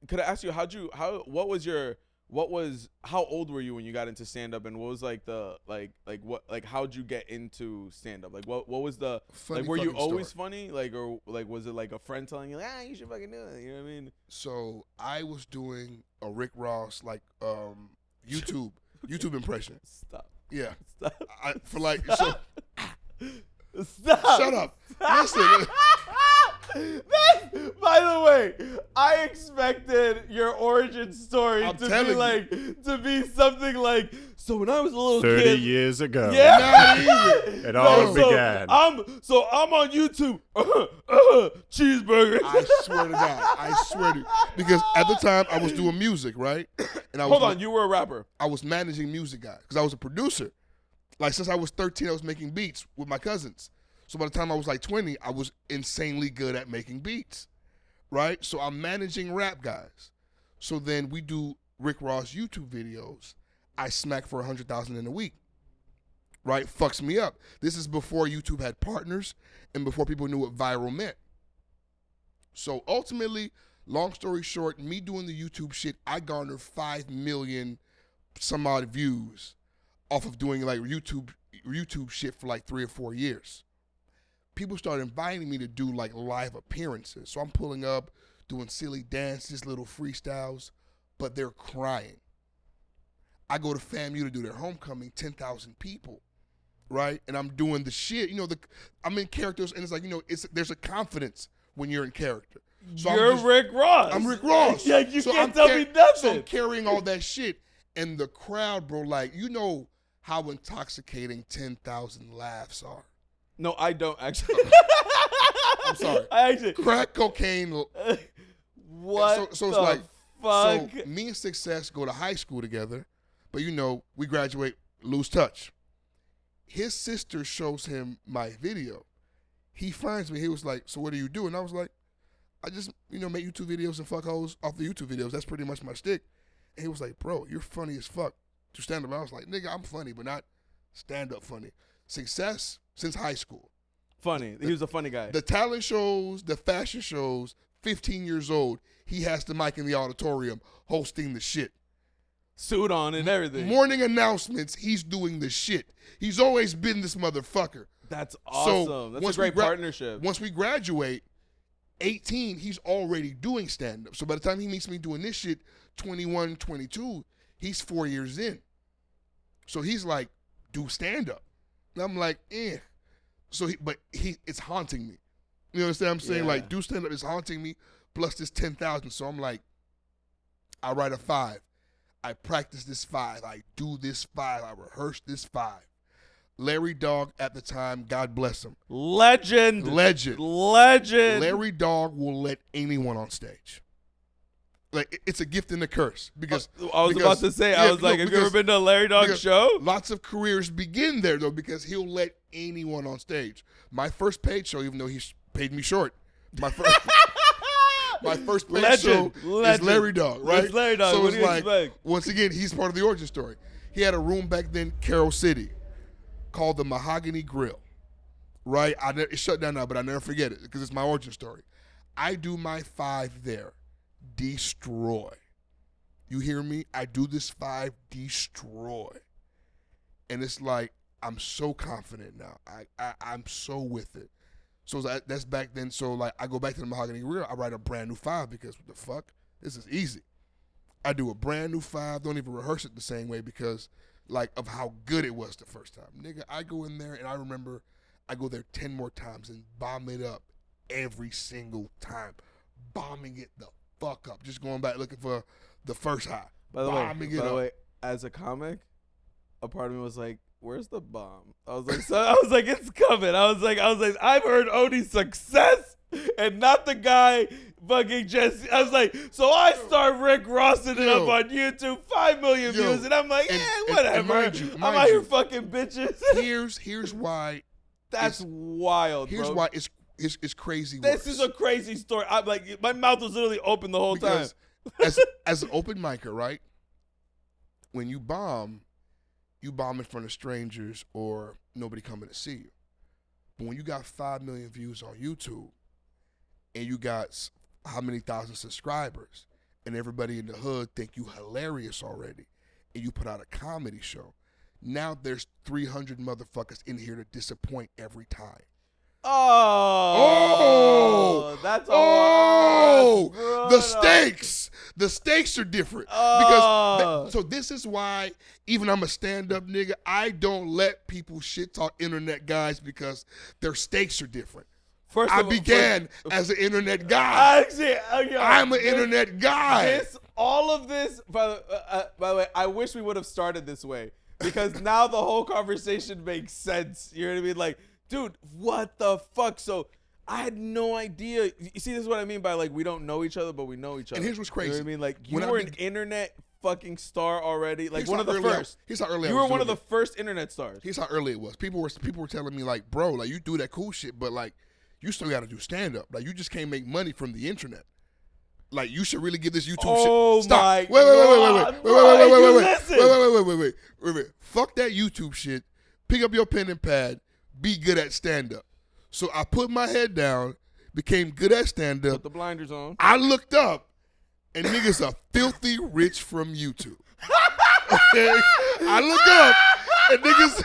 could I ask you how old were you when you got into stand up, and what was like how'd you get into stand up? Like what was the Funny like, were you fucking always story. funny, like, or like was it like a friend telling you, you should fucking do it, you know what I mean? So I was doing a Rick Ross YouTube impression. Stop. Yeah. Stop. For like so. Stop. Shut up. Listen. By the way, I expected your origin story I'm to telling be you. like to be something like, so when I was a little 30 kid, years ago. yeah, Not even. It all so began. I'm on YouTube, cheeseburger. I swear to God. I swear to you. Because at the time I was doing music, right? And I was Hold on, you were a rapper. I was managing music guys because I was a producer. Like since I was 13, I was making beats with my cousins. So by the time I was like 20, I was insanely good at making beats, right? So I'm managing rap guys. So then we do Rick Ross YouTube videos. I smack for 100,000 in a week, right? Fucks me up. This is before YouTube had partners and before people knew what viral meant. So ultimately, long story short, me doing the YouTube shit, I garnered 5 million some odd views off of doing like YouTube shit for like 3 or 4 years. People started inviting me to do like live appearances. So I'm pulling up, doing silly dances, little freestyles, but they're crying. I go to FAMU to do their homecoming, 10,000 people, right? And I'm doing the shit, I'm in characters, and it's like, there's a confidence when you're in character. So You're Rick Ross. I'm Rick Ross. Yeah, you So can't tell me nothing. So I'm carrying all that shit, and the crowd, bro, like, how intoxicating 10,000 laughs are. No, I don't actually. I'm sorry. I actually. Crack cocaine. What So it's the like, fuck? so me and Success go to high school together, but we graduate, lose touch. His sister shows him my video. He finds me. He was like, so what do you do? And I was like, I just, make YouTube videos and fuck hoes off the YouTube videos. That's pretty much my stick. And he was like, bro, you're funny as fuck to stand up. I was like, nigga, I'm funny, but not stand up funny. Success since high school. Funny. He was a funny guy. The talent shows, the fashion shows, 15 years old, he has the mic in the auditorium hosting the shit. Suit on and everything. Morning announcements, he's doing the shit. He's always been this motherfucker. That's awesome. So That's a great partnership. Once we graduate, 18, he's already doing stand-up. So by the time he meets me doing this shit, 21, 22, he's 4 years in. So he's like, do stand-up. And I'm like, eh. So it's haunting me. You understand what I'm saying? Yeah. Like, do stand-up is haunting me, plus this 10,000. So I'm like, I write a 5. I practice this 5. I do this 5. I rehearse this 5. Larry Dog at the time, God bless him. Legend. Larry Dog will let anyone on stage. Like, it's a gift and a curse. Because I was about to say, have you ever been to a Larry Dog show? Lots of careers begin there, though, because he'll let anyone on stage. My first paid show, even though he paid me short, my first paid show is Larry Dog, right? It's Larry Dog. So What it's do you like, expect? once again, he's part of the origin story. He had a room back then, Carroll City, called the Mahogany Grill, right? It's shut down now, but I never forget it because it's my origin story. I do my 5 there. Destroy. You hear me? I do this 5, destroy. And it's like, I'm so confident now. I'm so with it. So that's back then. So like, I go back to the Mahogany Grill. I write a brand new 5 because what the fuck? This is easy. I do a brand new 5. Don't even rehearse it the same way because like of how good it was the first time. Nigga, I go in there and I remember I go there 10 more times and bomb it up every single time. Bombing it the fuck up. Just going back looking for the first high. By the way, as a comic, a part of me was like, where's the bomb? I was like, it's coming. I was like, I've heard Odie's success and not the guy fucking Jesse. I was like, so I start Rick Rossing it up on YouTube, 5 million views, and I'm like, whatever. I'm out here fucking bitches. Here's why. That's wild, Here's bro. why it's crazy. This is a crazy story. I'm like, my mouth was literally open the whole time. as an open micer, right? When you bomb in front of strangers or nobody coming to see you. But when you got 5 million views on YouTube and you got how many thousand subscribers and everybody in the hood think you hilarious already, and you put out a comedy show. Now there's 300 motherfuckers in here to disappoint every time. That's the stakes. The stakes are different because so this is why even I'm a stand-up nigga. I don't let people shit talk internet guys because their stakes are different. I began as an internet guy. I'm an internet guy. All of this, by the way, I wish we would have started this way because now the whole conversation makes sense. You know what I mean? Like, dude, what the fuck? So I had no idea. You see, this is what I mean by like we don't know each other, but we know each other. And here's what's crazy. You know what I mean? Like you were an internet fucking star already. Like one of the first. Here's how early you were one of the first internet stars. Here's how early it was. People were telling me like, bro, like you do that cool shit, but like you still got to do stand up. Like you just can't make money from the internet. Like you should really give this YouTube shit. Stop. Wait. Fuck that YouTube shit. Pick up your pen and pad. Be good at stand up. So I put my head down, became good at stand up. Put the blinders on. I looked up, and niggas are filthy rich from YouTube. Okay? I look up, and niggas.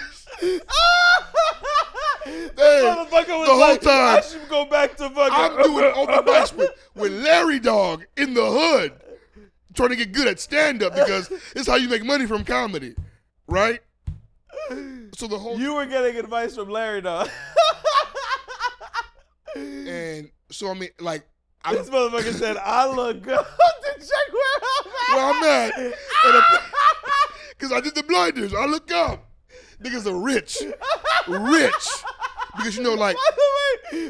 The whole time. I should go back to fucking. I'm doing open mics with Larry Dog in the hood, trying to get good at stand up because it's how you make money from comedy, right? So the whole you were getting advice from Larry Dog. And so I mean, like, this motherfucker said, "I look good to check where I'm at." Because I did the blinders. I look up. Niggas are rich, because you know, like. By the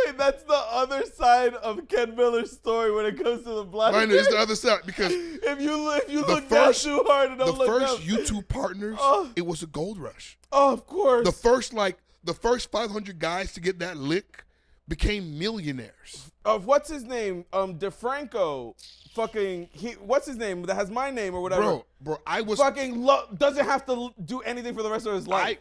way, that's the other side of Ken Miller's story when it comes to the blinders. Blinders is the other side because if you look down too hard and don't look up. The first YouTube partners, it was a gold rush. Oh, of course. The first 500 guys to get that lick became millionaires. What's his name? DeFranco. Fucking what's his name that has my name or whatever? Bro, I was fucking doesn't have to do anything for the rest of his life.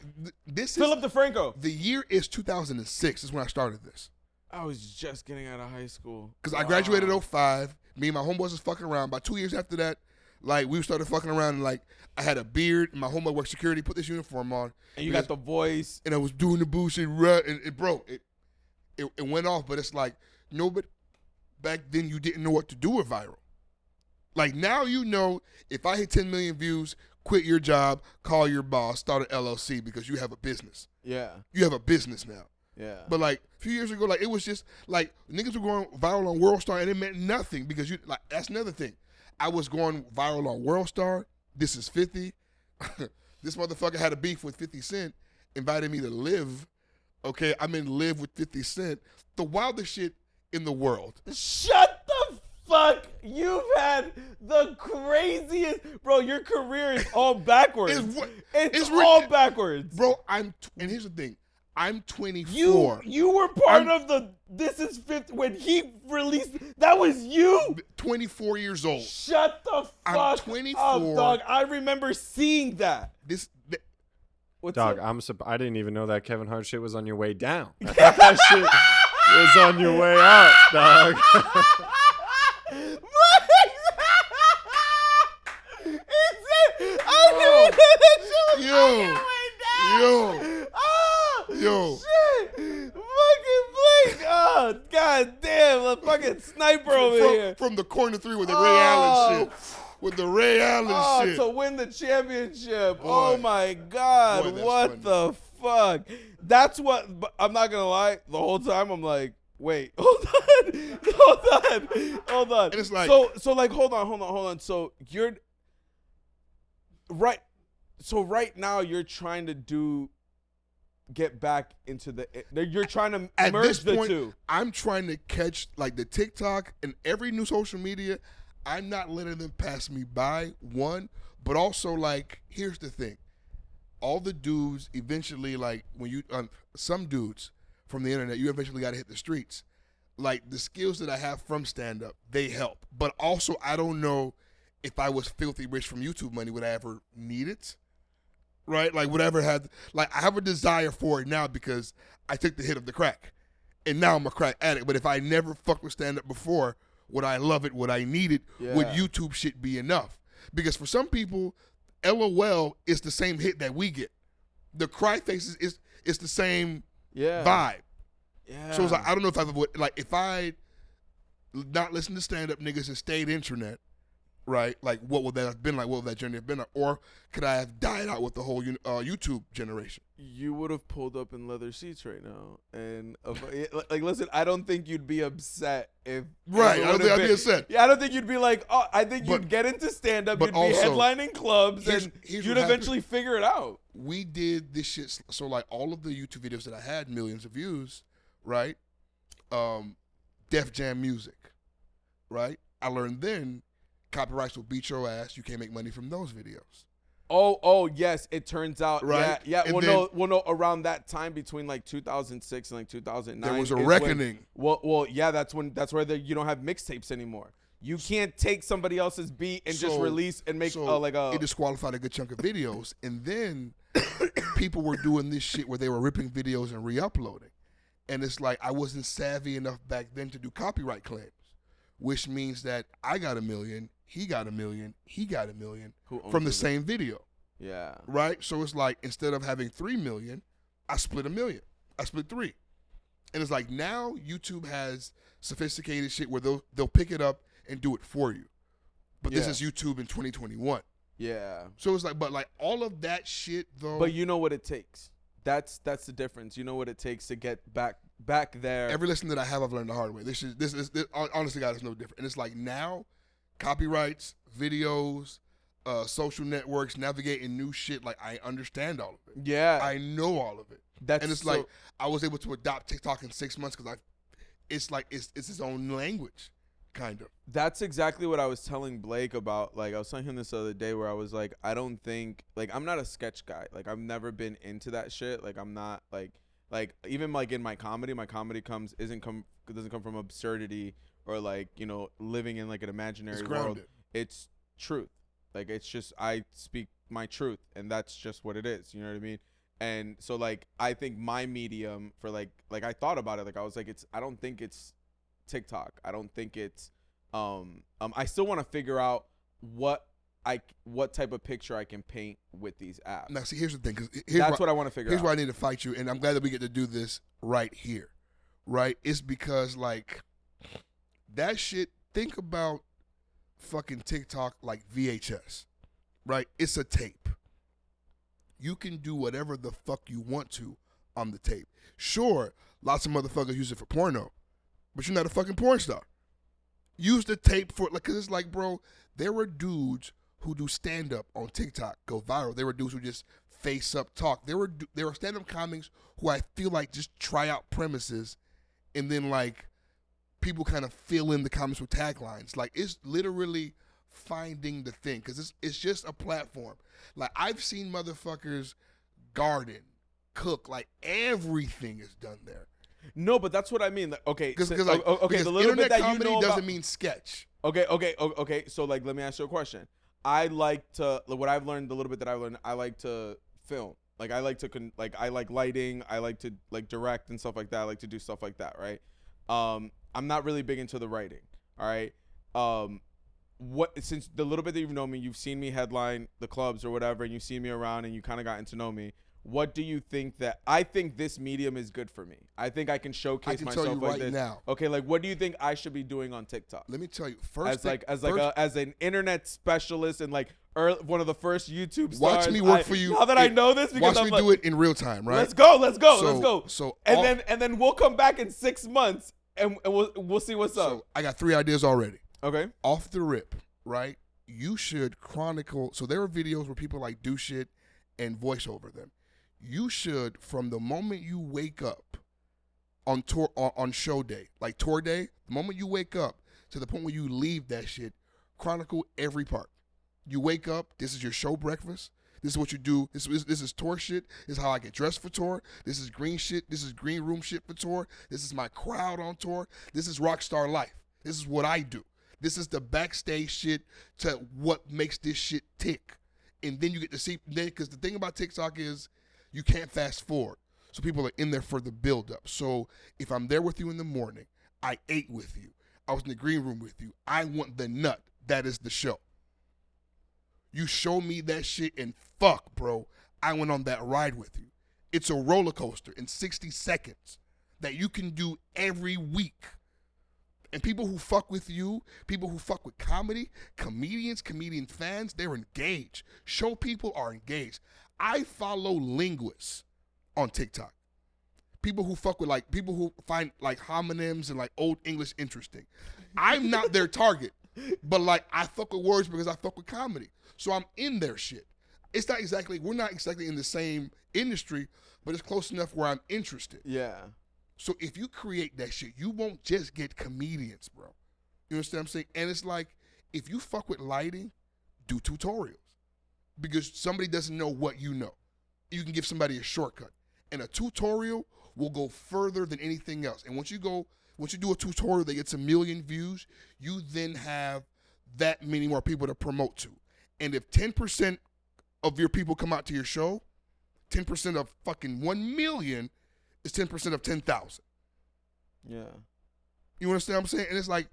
Philip DeFranco. The year is 2006 is when I started this. I was just getting out of high school. Because I graduated in 05. Me and my homeboys was fucking around. About 2 years after that, like we started fucking around and like I had a beard and my homeboy worked security, put this uniform on. And you got the voice. And I was doing the bullshit and bro, it went off, but it's like nobody back then you didn't know what to do with viral. Like now you know if I hit 10 million views, quit your job, call your boss, start an LLC because you have a business. Yeah. You have a business now. Yeah. But like a few years ago, like it was just like niggas were going viral on World Star and it meant nothing because you like that's another thing. I was going viral on World Star. This is 50. This motherfucker had a beef with 50 Cent, invited me to live. Okay, I'm in live with 50 Cent. The wildest shit in the world. Shut the fuck. You've had the craziest. Bro, your career is all backwards. It's all backwards. Bro, and here's the thing. I'm 24. You were part of the This Is 50 when he released. That was you. 24 years old. Shut the fuck I'm 24. up, dog. I remember seeing that. Dog, I didn't even know that Kevin Hart shit was on your way down. I thought that shit was on your way up, dog. Yo. Shit. Fucking Blake. Oh, god damn. A fucking sniper over here. From the corner three with the Ray Allen shit. With the Ray Allen shit. To win the championship. Boy. Oh, my God. Boy, what funny. The fuck? That's what, I'm not going to lie. The whole time I'm like, wait, hold on. And it's like. So like, hold on. So you're, right. So right now you're trying to get back into you're trying to merge the two. I'm trying to catch like the TikTok and every new social media. I'm not letting them pass me by, one, but also like, here's the thing. All the dudes eventually, like when you, some dudes from the internet, you eventually got to hit the streets. Like the skills that I have from stand-up, they help. But also I don't know if I was filthy rich from YouTube money, would I ever need it? Right? Like whatever had, like I have a desire for it now because I took the hit of the crack. And now I'm a crack addict. But if I never fucked with stand-up before, Would I love it? Would I need it? Would YouTube shit be enough? Because for some people, LOL is the same hit that we get. The cry faces is the same vibe. Yeah. So it's like, I don't know if I would, like, if I not listened to stand-up niggas and stayed internet, right? Like, what would that have been like? What would that journey have been like? Or could I have died out with the whole YouTube generation? You would have pulled up in leather seats right now. And, like, listen, I don't think you'd be upset if... Right, I don't think I'd be upset. Yeah, I don't think you'd be like, oh, I think you'd get into stand-up, you'd be headlining clubs, and you'd eventually figure it out. We did this shit, so, like, all of the YouTube videos that I had, millions of views, right? Def Jam music, right? I learned then copyrights will beat your ass. You can't make money from those videos. Oh, yes. It turns out, right? Yeah. Well, no. Around that time, between like 2006 and like 2009, there was a reckoning. Yeah. That's where you don't have mixtapes anymore. You can't take somebody else's beat and just release and make it disqualified a good chunk of videos, and then people were doing this shit where they were ripping videos and re-uploading, and it's like I wasn't savvy enough back then to do copyright claims, which means that I got $1 million. He got $1 million. He got $1 million from the same video. Yeah. Right? So it's like instead of having $3 million, I split $1 million. I split 3. And it's like now YouTube has sophisticated shit where they'll pick it up and do it for you. But this is YouTube in 2021. Yeah. So it's like, but like all of that shit though. But you know what it takes. That's the difference. You know what it takes to get back there. Every lesson that I have, I've learned the hard way. This is honestly, God, it's no different. And it's like now, copyrights, videos, social networks, navigating new shit. Like I understand all of it. Yeah, I know all of it. And it's like I was able to adopt TikTok in 6 months because it's like it's its own language, kind of. That's exactly what I was telling Blake about. Like I was telling him this the other day where I was like, I don't think like I'm not a sketch guy. Like I've never been into that shit. Like I'm not like even like in my comedy doesn't come from absurdity or like, you know, living in like an imaginary world. It's truth. Like it's just I speak my truth and that's just what it is. You know what I mean? And so like I think my medium for like I thought about it. Like I was like I don't think it's TikTok. I don't think it's I still want to figure out what type of picture I can paint with these apps. Now see, here's the thing, that's what I want to figure out. Here's why I need to fight you, and I'm glad that we get to do this right here. Right? It's because like that shit, think about fucking TikTok like VHS, right? It's a tape. You can do whatever the fuck you want to on the tape. Sure, lots of motherfuckers use it for porno, but you're not a fucking porn star. Use the tape for, like, cause it's like, bro, there were dudes who do stand-up on TikTok, go viral. There were dudes who just face up talk. There were stand-up comics who I feel like just try out premises and then like people kind of fill in the comments with taglines. Like it's literally finding the thing because it's just a platform. Like I've seen motherfuckers garden, cook, like everything is done there. No, but that's what I mean. Like, okay, because the little internet bit that comedy you know doesn't mean sketch. Okay. So like, let me ask you a question. I like to what I've learned. The little bit that I've learned, I like to film. Like I like to I like lighting. I like to like direct and stuff like that. I like to do stuff like that, right? I'm not really big into the writing. All right. Since the little bit that you've known me, you've seen me headline the clubs or whatever, and you've seen me around, and you kind of gotten to know me. What do you think that I think this medium is good for me? I think I can showcase myself like right this. Now. Okay, like what do you think I should be doing on TikTok? Let me tell you first. As an internet specialist and like one of the first YouTube stars. Watch me work for you. Now that I know this, because watch me do it in real time, right? Let's go. So and then we'll come back in 6 months and we'll see what's up. I got 3 ideas already. Okay. Off the rip, right? You should chronicle. So there are videos where people like do shit and voice over them. You should, from the moment you wake up on tour, on show day, like tour day, the moment you wake up to the point where you leave that shit, chronicle every part. You wake up, this is your show breakfast. This is what you do. This is tour shit. This is how I get dressed for tour. This is green shit. This is green room shit for tour. This is my crowd on tour. This is rock star life. This is what I do. This is the backstage shit to what makes this shit tick. And then you get to see, because the thing about TikTok is, you can't fast forward. So people are in there for the build up. So if I'm there with you in the morning, I ate with you. I was in the green room with you. I want the nut. That is the show. You show me that shit and fuck, bro. I went on that ride with you. It's a roller coaster in 60 seconds that you can do every week. And people who fuck with you, people who fuck with comedy, comedians, comedian fans, they're engaged. Show people are engaged. I follow linguists on TikTok. People who fuck with like, people who find like homonyms and like old English interesting. I'm not their target, but like I fuck with words because I fuck with comedy. So I'm in their shit. It's not exactly, we're not exactly in the same industry, but it's close enough where I'm interested. Yeah. So if you create that shit, you won't just get comedians, bro. You understand what I'm saying? And it's like, if you fuck with lighting, do tutorials. Because somebody doesn't know what you know. You can give somebody a shortcut. And a tutorial will go further than anything else. And once you do a tutorial that gets 1 million views, you then have that many more people to promote to. And if 10% of your people come out to your show, 10% of fucking 1 million is 10% of 10,000. Yeah. You understand what I'm saying? And it's like,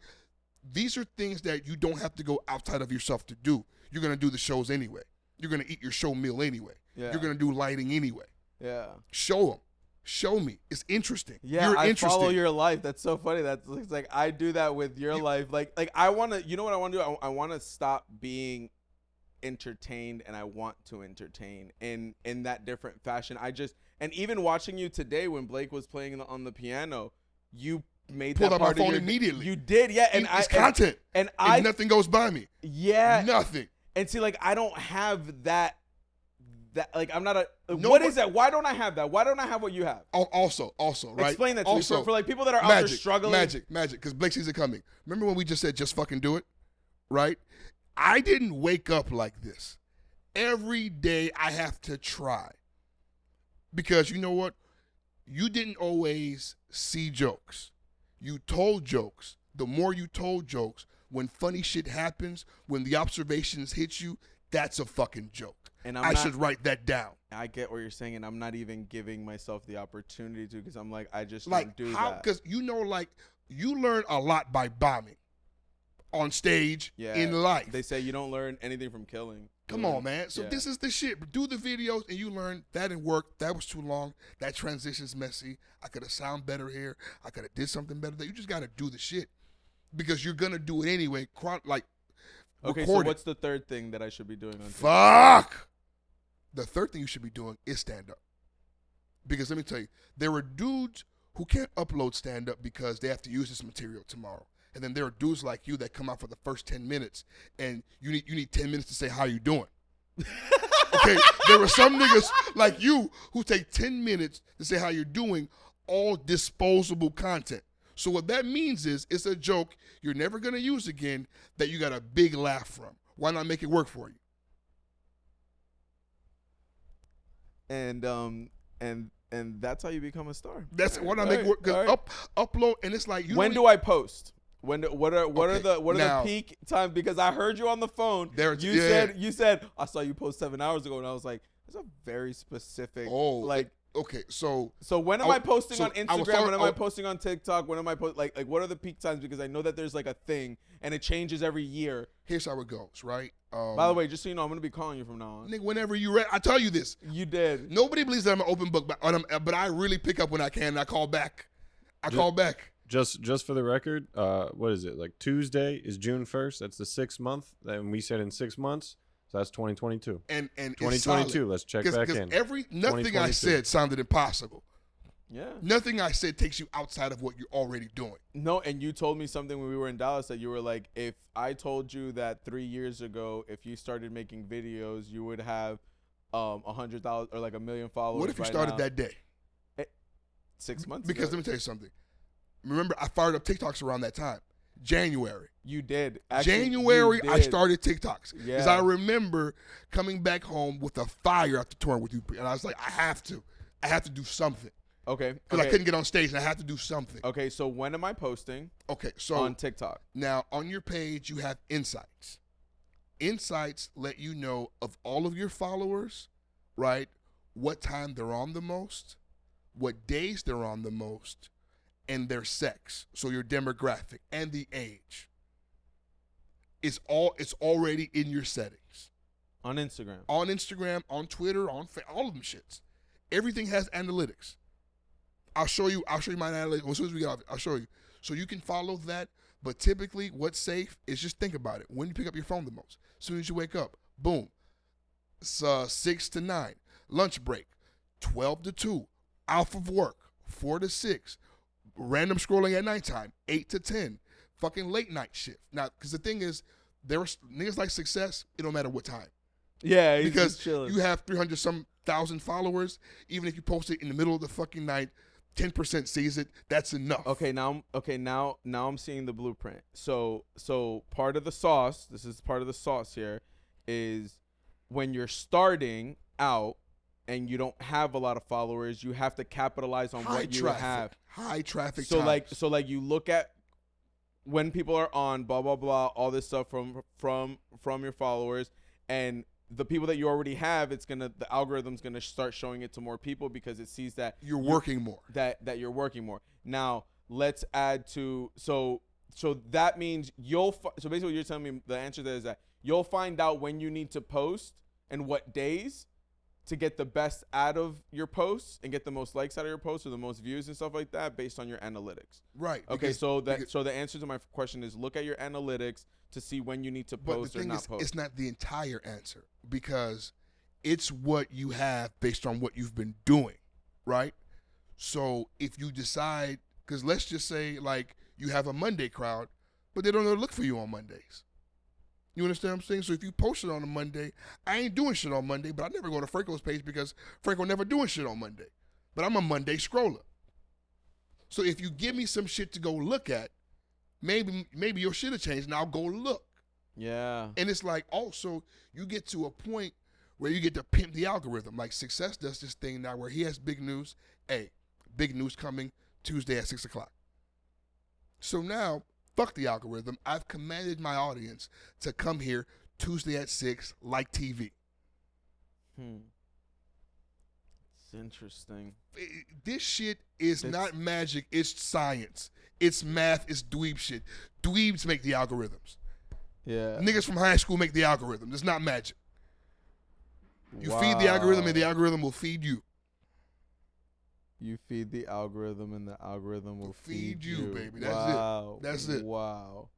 these are things that you don't have to go outside of yourself to do. You're going to do the shows anyway. You're going to eat your show meal anyway. Yeah. You're going to do lighting anyway. Yeah. Show them. Show me. It's interesting. Yeah, You're I interesting. follow your life. That's so funny. That's it's like I do that with your life. Like I want to, you know what I want to do? I want to stop being entertained, and I want to entertain in that different fashion. And even watching you today when Blake was playing on the piano, you made Pulled that out part my of phone your, immediately. You did, yeah. And it's content. And I nothing goes by me. Yeah. Nothing. And see, like I don't have that like I'm not a No, what but- is that? Why don't I have that? Why don't I have what you have? Also, right? Explain that to also, me for like people that are out magic, there struggling. Magic, because Blake sees it coming. Remember when we just said just fucking do it, right? I didn't wake up like this. Every day I have to try. Because you know what? You didn't always see jokes. You told jokes. The more you told jokes, when funny shit happens, when the observations hit you, that's a fucking joke. And I should write that down. I get what you're saying, and I'm not even giving myself the opportunity to, because I'm like, I just Like, don't do how? that. Because like, you learn a lot by bombing on stage, in life. They say you don't learn anything from killing. Come on, man. So this is the shit. Do the videos, and you learn that didn't work. That was too long. That transition's messy. I could have sound better here. I could have did something better there. You just got to do the shit because you're going to do it anyway. Okay, so what's the third thing that I should be doing on TikTok? Fuck! The third thing you should be doing is stand-up. Because let me tell you, there are dudes who can't upload stand-up because they have to use this material tomorrow. And then there are dudes like you that come out for the first 10 minutes, and you need 10 minutes to say how you doing. Okay, there are some niggas like you who take 10 minutes to say how you're doing, all disposable content. So what that means is it's a joke you're never going to use again that you got a big laugh from. Why not make it work for you? And that's how you become a star. That's why not make it work. Because upload, and it's like you. When do I post? What are now, the peak times? Because I heard you on the phone. You said I saw you post 7 hours ago, and I was like, that's a very specific. Okay, so when am I posting on Instagram? When am I posting on TikTok? When am I like what are the peak times? Because I know that there's like a thing and it changes every year. Here's how it goes, right? By the way, just so you know, I'm gonna be calling you from now on. Nigga, whenever you read, I tell you this. You did. Nobody believes that I'm an open book, but I really pick up when I can. And I call back. Call back. Just for the record, what is it? Like Tuesday is June 1st. That's the 6th month. And we said in 6 months. So that's 2022. And 2022. Let's check back in. Nothing I said sounded impossible. Yeah. Nothing I said takes you outside of what you're already doing. No, and you told me something when we were in Dallas that you were like, if I told you that 3 years ago, if you started making videos, you would have 100,000 or like 1 million followers. What if you started that day? 6 months Because ago. let me tell you something. Remember, I fired up TikToks around that time. January. You did. January, I started TikToks. Yeah. Because I remember coming back home with a fire after touring with you. And I was like, I have to do something. Okay. Because I couldn't get on stage and I had to do something. Okay, so when am I posting? Okay, so on TikTok. Now, on your page, you have insights. Insights let you know of all of your followers, right? What time they're on the most, what days they're on the most, and their sex, so your demographic and the age. It's already in your settings. On Instagram. On Instagram, on Twitter, all of them shits. Everything has analytics. I'll show you my analytics. As soon as we get off, I'll show you. So you can follow that, but typically what's safe is just think about it. When you pick up your phone the most? As soon as you wake up, boom. It's 6 to 9. Lunch break. 12 to 2. Off of work. 4 to 6. Random scrolling at nighttime. 8 to 10. Fucking late night shift. Now, because the thing is, there are niggas like success, it don't matter what time. Yeah, he's because just chilling. You have 300-some thousand followers. Even if you post it in the middle of the fucking night, 10% sees it. That's enough. Now I'm seeing the blueprint. So part of the sauce, this is part of the sauce here, is when you're starting out and you don't have a lot of followers, you have to capitalize on what you have. High traffic. So times. like you look at when people are on blah blah blah, all this stuff from your followers, and the people that you already have, the algorithm's gonna start showing it to more people because it sees that you're working more. That you're working more. Now let's add to so that means so basically what you're telling me, the answer to that is that you'll find out when you need to post and what days to get the best out of your posts and get the most likes out of your posts or the most views and stuff like that based on your analytics. Right. Okay, so the answer to my question is look at your analytics to see when you need to post or not post. It's not the entire answer because it's what you have based on what you've been doing, right? So if you decide, because let's just say like you have a Monday crowd, but they don't know to look for you on Mondays. You understand what I'm saying? So if you post it on a Monday, I ain't doing shit on Monday, but I never go to Franco's page because Franco never doing shit on Monday. But I'm a Monday scroller. So if you give me some shit to go look at, maybe your shit will change and I'll go look. Yeah. And it's like also you get to a point where you get to pimp the algorithm. Like Success does this thing now where he has big news. Hey, big news coming Tuesday at 6 o'clock. So now, fuck the algorithm. I've commanded my audience to come here Tuesday at 6 like TV. It's interesting. This shit is not magic. It's science. It's math. It's dweeb shit. Dweebs make the algorithms. Yeah. Niggas from high school make the algorithm. It's not magic. You feed the algorithm and the algorithm will feed you. You feed the algorithm and the algorithm will feed you, baby. That's it. That's it. Wow.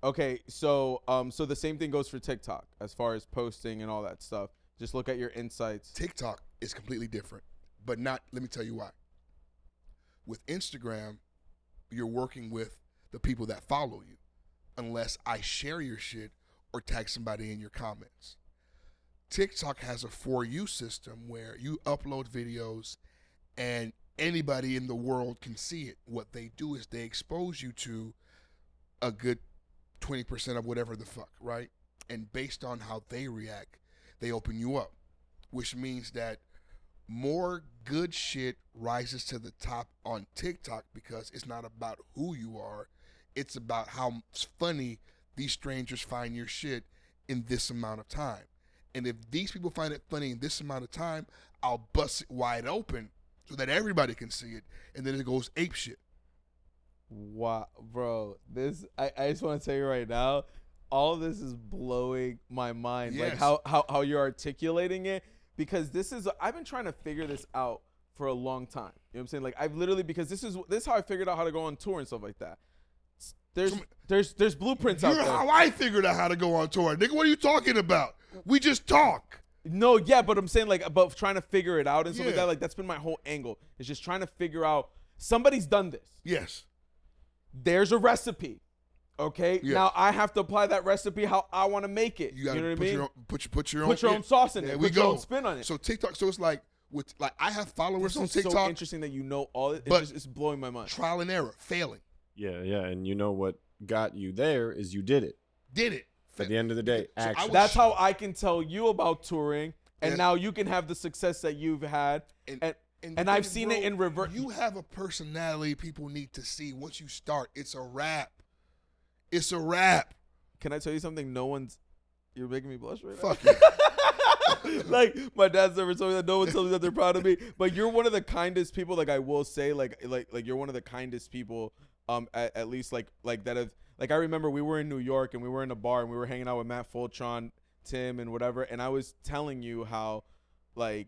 Okay, so the same thing goes for TikTok as far as posting and all that stuff. Just look at your insights. TikTok is completely different, but not, let me tell you why. With Instagram, you're working with the people that follow you, unless I share your shit or tag somebody in your comments. TikTok has a For You system where you upload videos and anybody in the world can see it. What they do is they expose you to a good 20% of whatever the fuck, right? And based on how they react, they open you up, which means that more good shit rises to the top on TikTok because it's not about who you are. It's about how funny these strangers find your shit in this amount of time. And if these people find it funny in this amount of time, I'll bust it wide open so that everybody can see it. And then it goes ape shit. Wow, bro. I just want to tell you right now, all of this is blowing my mind. Yes. Like how you're articulating it. Because I've been trying to figure this out for a long time. You know what I'm saying? Like I've literally, because this is how I figured out how to go on tour and stuff like that. There's blueprints out there. How I figured out how to go on tour. Nigga, what are you talking about? We just talk. No, yeah, but I'm saying like about trying to figure it out and stuff like that. Like that's been my whole angle. It's just trying to figure out somebody's done this. Yes. There's a recipe. Okay. Yes. Now I have to apply that recipe how I want to make it. You know what I mean? Put your own sauce in it. Put your own spin on it. So TikTok. So it's like I have followers on TikTok. So interesting that you know all it. It's blowing my mind. Trial and error, failing. Yeah, and you know what got you there is you did it. Did it. At the end of the day, action. That's how I can tell you about touring, and now you can have the success that you've had. And I've seen it in reverse. You have a personality people need to see. Once you start, it's a wrap. It's a wrap. Can I tell you something? You're making me blush right now. Fuck you. Like my dad's never told me that. No one tells me that they're proud of me. But you're one of the kindest people. Like I will say, like you're one of the kindest people. At least like that have like I remember we were in New York and we were in a bar and we were hanging out with Matt Fultron, Tim, and whatever. And I was telling you how I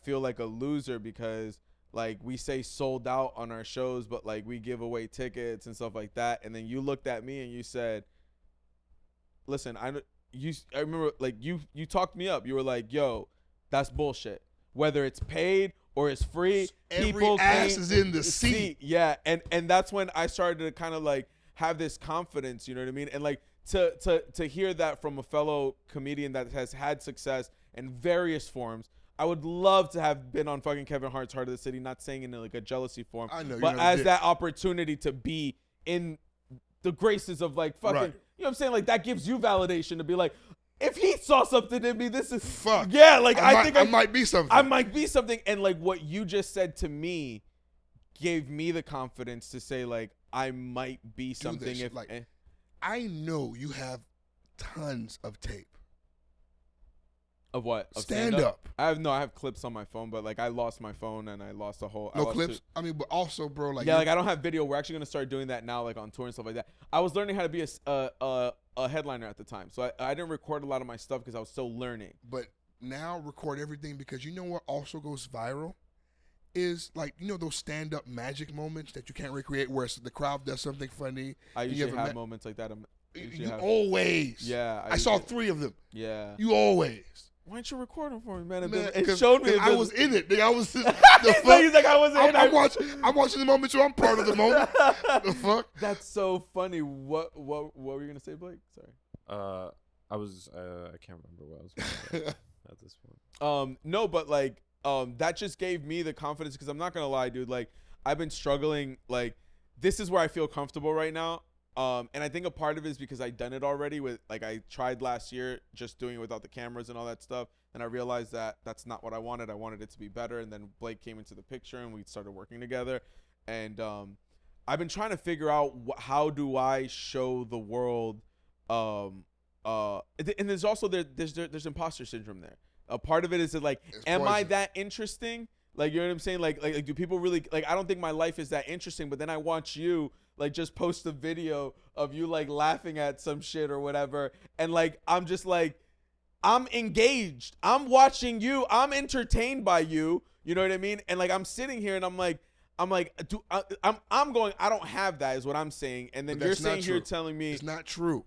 feel like a loser because like we say sold out on our shows, but like we give away tickets and stuff like that. And then you looked at me and you said, "Listen, I remember like you talked me up. You were like, yo, that's bullshit. Whether it's paid or it's free, Every people ass is in the seat." Yeah, and that's when I started to kind of like have this confidence. You know what I mean? And like to hear that from a fellow comedian that has had success in various forms. I would love to have been on fucking Kevin Hart's Heart of the City, not saying in like a jealousy form, I know, but as that opportunity to be in the graces of like fucking, Right. you know what I'm saying? Like that gives you validation to be like, if he saw something in me, this is Fuck. Yeah, like I think I might be something. I might be something. And like what you just said to me gave me the confidence to say like I might be something. this. If Like, I know you have tons of tape. of what? Of Stand up. I have clips on my phone, but like I lost my phone and I lost a whole. No clips. I mean, but also, bro, like Yeah, like I don't have video. We're actually gonna start doing that now, like on tour and stuff like that. I was learning how to be a headliner at the time, so I didn't record a lot of my stuff because I was still learning. But now record everything because you know what also goes viral is like those stand up magic moments that you can't recreate where the crowd does something funny. I and usually have moments like that. You always. Yeah, I saw 3 of them. Yeah. You always. Why didn't you record them for me, man? Man, It showed me. I was in it. Nigga, I was. He's like I wasn't in it. I'm watching the moment, so I'm part of the moment. The fuck? That's so funny. What were you gonna say, Blake? Sorry. I can't remember what I was going to say at this point. No, but like, that just gave me the confidence because I'm not gonna lie, dude. Like, I've been struggling. Like, this is where I feel comfortable right now. And I think a part of it is because I've done it already with, like, I tried last year just doing it without the cameras and all that stuff. And I realized that that's not what I wanted. I wanted it to be better. And then Blake came into the picture and we started working together. And I've been trying to figure out how do I show the world. And there's also there's imposter syndrome there. A part of it is that like, am I that interesting? Like, you know what I'm saying? Like do people really like? I don't think my life is that interesting. But then I watch you. Like just post a video of you like laughing at some shit or whatever. And like, I'm just like, I'm engaged. I'm watching you. I'm entertained by you. You know what I mean? And like, I'm sitting here and I'm like, I'm going, I don't have that is what I'm saying. And then you're saying here telling me. It's not true.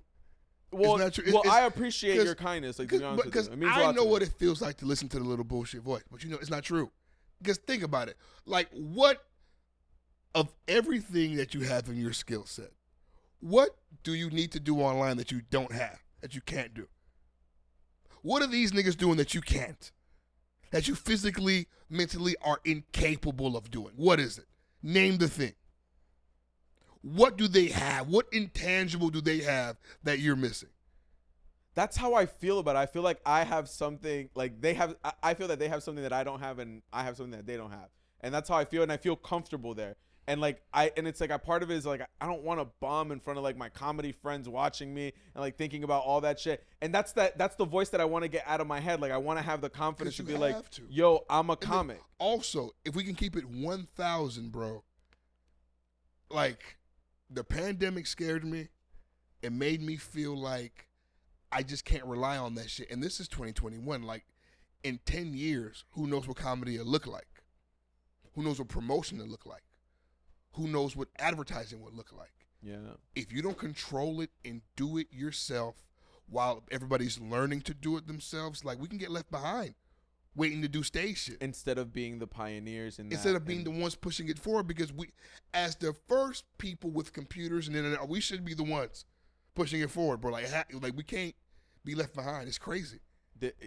Well, it's not true. I appreciate your kindness. Like, to be honest with you. It means a lot I know to me. what it feels like to listen to the little bullshit voice, but it's not true. Because think about it. Like what of everything that you have in your skill set, what do you need to do online that you don't have, that you can't do? What are these niggas doing that you can't? That you physically, mentally are incapable of doing? What is it? Name the thing. What do they have? What intangible do they have that you're missing? That's how I feel about it. I feel like I have something like they have. I feel that they have something that I don't have, and I have something that they don't have, and that's how I feel. And I feel comfortable there. And like and it's like a part of it is like I don't want to bomb in front of like my comedy friends watching me and like thinking about all that shit. And that's the voice that I want to get out of my head. Like I want to have the confidence to be like, yo, I'm a comic. Also, if we can keep it 1,000, bro. Like the pandemic scared me. It made me feel like I just can't rely on that shit. And this is 2021. Like in 10 years, who knows what comedy will look like? Who knows what promotion will look like? Who knows what advertising would look like? Yeah. If you don't control it and do it yourself while everybody's learning to do it themselves, like we can get left behind waiting to do stage shit. Instead of being the pioneers in that. Instead of being the ones pushing it forward, because we, as the first people with computers and internet, we should be the ones pushing it forward, bro. Like we can't be left behind. It's crazy.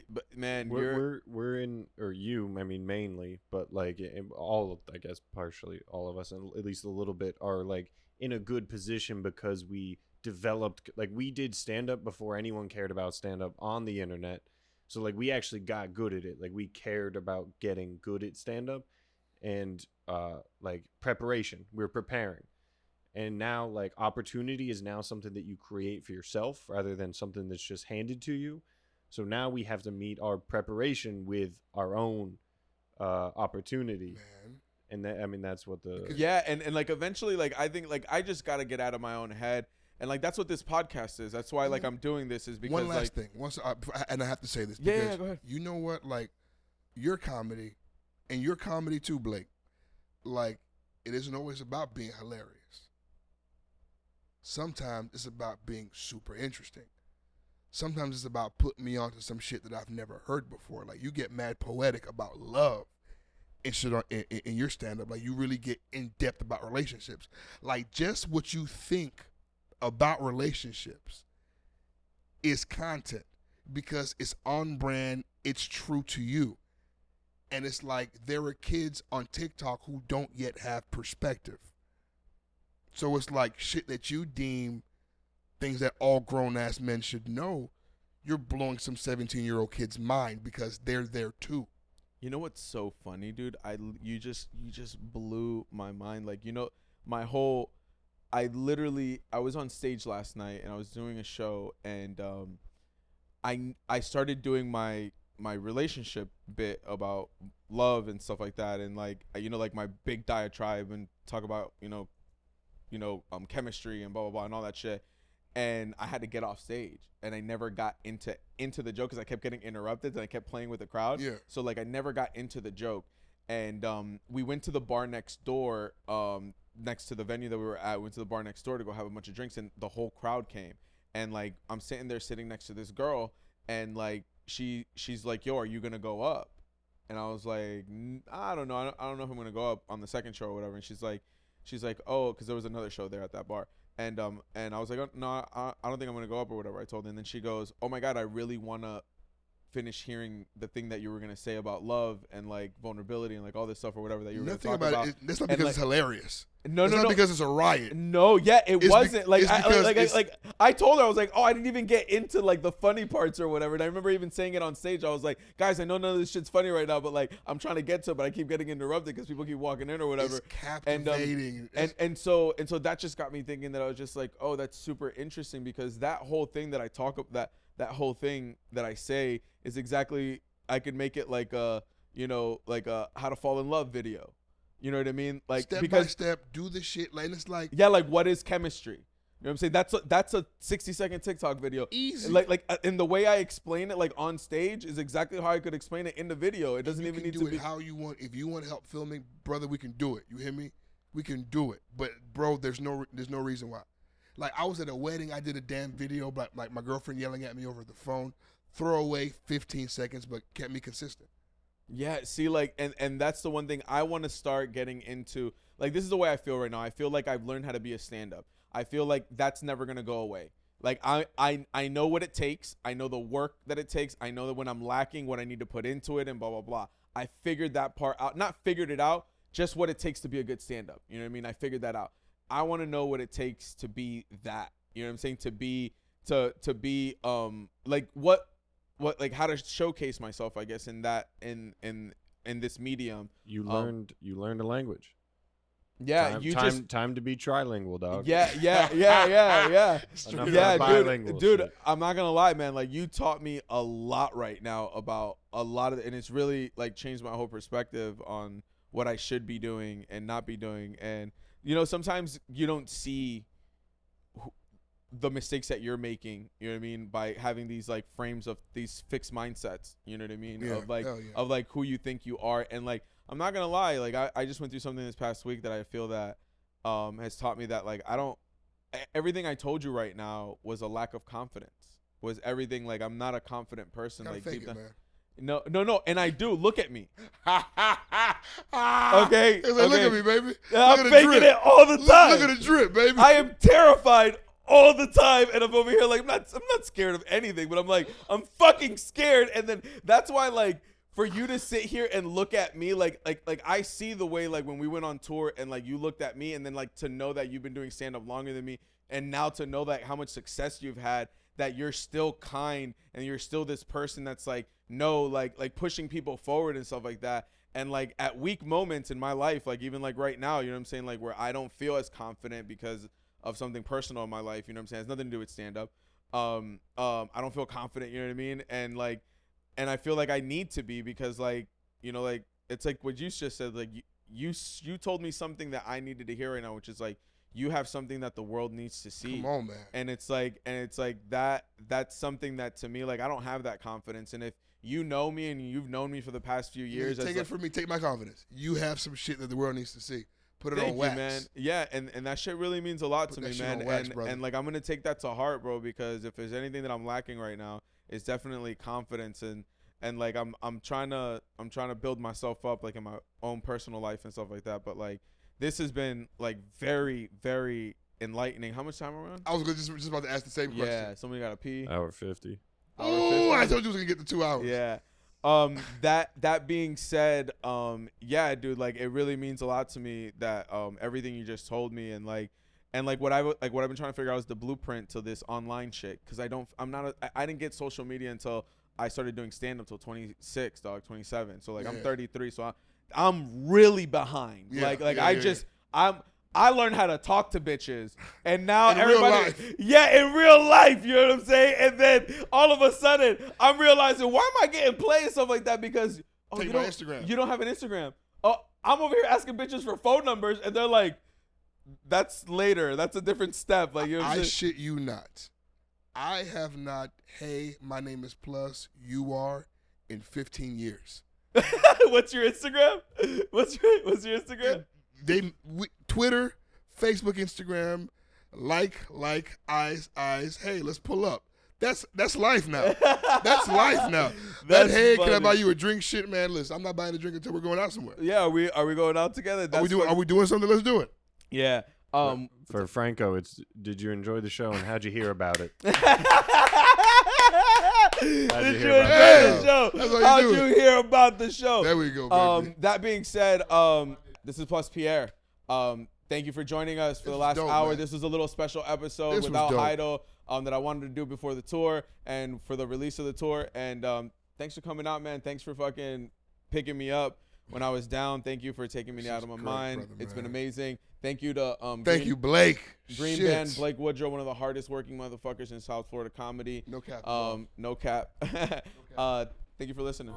But man, we're in, or you, I mean mainly, but like all of, I guess partially all of us, and at least a little bit, are like in a good position because we developed, like we did stand up before anyone cared about stand up on the internet. So like we actually got good at it. Like we cared about getting good at stand up and like preparation. We're preparing. And now like opportunity is now something that you create for yourself rather than something that's just handed to you. So now we have to meet our preparation with our own opportunity. Man. And that, I mean, that's what the Yeah, and like eventually, like I think like I just gotta get out of my own head, and like that's what this podcast is. That's why like I'm doing this is because one last like thing. And I have to say this. Yeah, because go ahead. You know what? Like your comedy, and your comedy too, Blake. Like it isn't always about being hilarious. Sometimes it's about being super interesting. Sometimes it's about putting me onto some shit that I've never heard before. Like you get mad poetic about love and shit in your stand-up. Like you really get in depth about relationships. Like just what you think about relationships is content because it's on brand, it's true to you. And it's like there are kids on TikTok who don't yet have perspective. So it's like shit that you deem things that all grown-ass men should know. You're blowing some 17-year-old kid's mind because they're there too. You know what's so funny, dude? You just blew my mind. Like, you know, I was on stage last night and I was doing a show and I started doing my relationship bit about love and stuff like that, and like you know, like my big diatribe and talk about chemistry and blah blah blah and all that shit. And I had to get off stage, and I never got into the joke because I kept getting interrupted and I kept playing with the crowd. Yeah. So like I never got into the joke, and we went to the bar next door, next to the venue that we were at. We went to the bar next door to go have a bunch of drinks, and the whole crowd came. And like I'm sitting next to this girl, and like she's like, "Yo, are you gonna go up?" And I was like, "I don't know. I don't know if I'm gonna go up on the second show or whatever." And she's like, "Oh," because there was another show there at that bar. And I was like, "Oh, no, I don't think I'm gonna go up or whatever." I told her, and then she goes, "Oh my God, I really wanna finish hearing the thing that you were gonna say about love and like vulnerability and like all this stuff or whatever that you were Nothing gonna talk about." That's not because like, it's hilarious. No, It's no, not no. because it's a riot. No, yeah, it wasn't. Because I told her, I was like, "Oh, I didn't even get into like the funny parts or whatever." And I remember even saying it on stage. I was like, "Guys, I know none of this shit's funny right now, but like I'm trying to get to it, but I keep getting interrupted because people keep walking in or whatever." It's captivating. And so that just got me thinking that I was just like, "Oh, that's super interesting," because that whole thing that I talk about, that whole thing that I say is exactly, I could make it like a how to fall in love video. You know what I mean? Like step because by step, do the shit. Like it's like like what is chemistry? You know what I'm saying? That's a 60-second TikTok video. easy. Like and the way I explain it like on stage is exactly how I could explain it in the video. It doesn't you even can need do to be how you want. If you want help filming, brother, we can do it. You hear me? We can do it. But bro, there's no reason why. Like I was at a wedding, I did a damn video, but like my girlfriend yelling at me over the phone. Throw away 15 seconds, but kept me consistent. Yeah, see, like, and that's the one thing I want to start getting into. Like, this is the way I feel right now. I feel like I've learned how to be a stand-up. I feel like that's never going to go away. Like, I know what it takes. I know the work that it takes. I know that when I'm lacking, what I need to put into it and blah, blah, blah. I figured that part out. Not figured it out, just what it takes to be a good stand-up. You know what I mean? I figured that out. I want to know what it takes to be that. You know what I'm saying? To be like what like how to showcase myself, I guess, in that in this medium. You learned a language. Yeah, time to be trilingual, dog. Yeah. Yeah, dude, I'm not gonna lie, man. Like, you taught me a lot right now about a lot of, and it's really like changed my whole perspective on what I should be doing and not be doing. And you know, sometimes you don't see the mistakes that you're making, you know what I mean, by having these like frames of these fixed mindsets, you know what I mean, yeah, of like who you think you are. And like, I'm not gonna lie, like I just went through something this past week that I feel that has taught me that like everything I told you right now was a lack of confidence, was everything. Like, I'm not a confident person. Gotta like fake deep it, down. man. No, and I do. Look at me. Okay. Look at me, baby. I'm faking it all the time. Look at the drip, baby. I am terrified all the time, and I'm over here like I'm not scared of anything, but I'm fucking scared. And then that's why, like, for you to sit here and look at me like I see the way, like, when we went on tour and like you looked at me, and then like to know that you've been doing stand up longer than me, and now to know that how much success you've had, that you're still kind and you're still this person that's like pushing people forward and stuff like that. And like at weak moments in my life, like even like right now, you know what I'm saying, like where I don't feel as confident because of something personal in my life, you know what I'm saying, it has nothing to do with stand up. I don't feel confident. You know what I mean? And like, and I feel like I need to be because like, you know, like it's like what you just said. Like you told me something that I needed to hear right now, which is like you have something that the world needs to see. Come on, man. And it's like that's something that to me, like, I don't have that confidence. And if you know me and you've known me for the past few years, Take it from me. Take my confidence. You have some shit that the world needs to see. Put it thank on you, wax. man. Yeah, and that shit really means a lot to me, man. Wax, brother. And like I'm gonna take that to heart, bro, because if there's anything that I'm lacking right now, it's definitely confidence and like I'm trying to build myself up like in my own personal life and stuff like that. But like this has been like very, very enlightening. How much time are we on? I was just about to ask the same question. Yeah, somebody got to pee. Hour 50. Oh, I told you I was gonna get to 2 hours. Yeah. That being said, yeah, dude, like it really means a lot to me that everything you just told me and like what I've been trying to figure out is the blueprint to this online shit, because I didn't get social media until I started doing stand up till 26, dog, 27. So like I'm 33, so I'm really behind. I learned how to talk to bitches, and now in real life. in real life, you know what I'm saying? And then all of a sudden, I'm realizing, why am I getting played and stuff like that? Because Take my Instagram. You don't have an Instagram. Oh, I'm over here asking bitches for phone numbers, and they're like, that's later. That's a different step. Like, you know what I'm saying? shit you not. I have not, hey, my name is Plus, you are, in 15 years. What's your Instagram? What's your Instagram? Twitter, Facebook, Instagram, like, eyes. Hey, let's pull up. That's life now. That's life now. That's hey, funny. can I buy you a drink? Shit, man. Listen, I'm not buying a drink until we're going out somewhere. Yeah, are we going out together? Are we doing something? Let's do it. Yeah. For Franco, it's did you enjoy the show and how'd you hear about it? Did you enjoy the show? How'd you hear about the show? There we go, baby. That being said, this is Plus Pierre. Thank you for joining us for the last hour. Man. This was a little special episode without Heido that I wanted to do before the tour and for the release of the tour. And thanks for coming out, man. Thanks for fucking picking me up when I was down. Thank you for taking me out of my mind. Brother, it's been amazing. Thank you to thank you, Blake. Green Band, Blake Woodrow, one of the hardest working motherfuckers in South Florida comedy. No cap. No cap. Thank you for listening.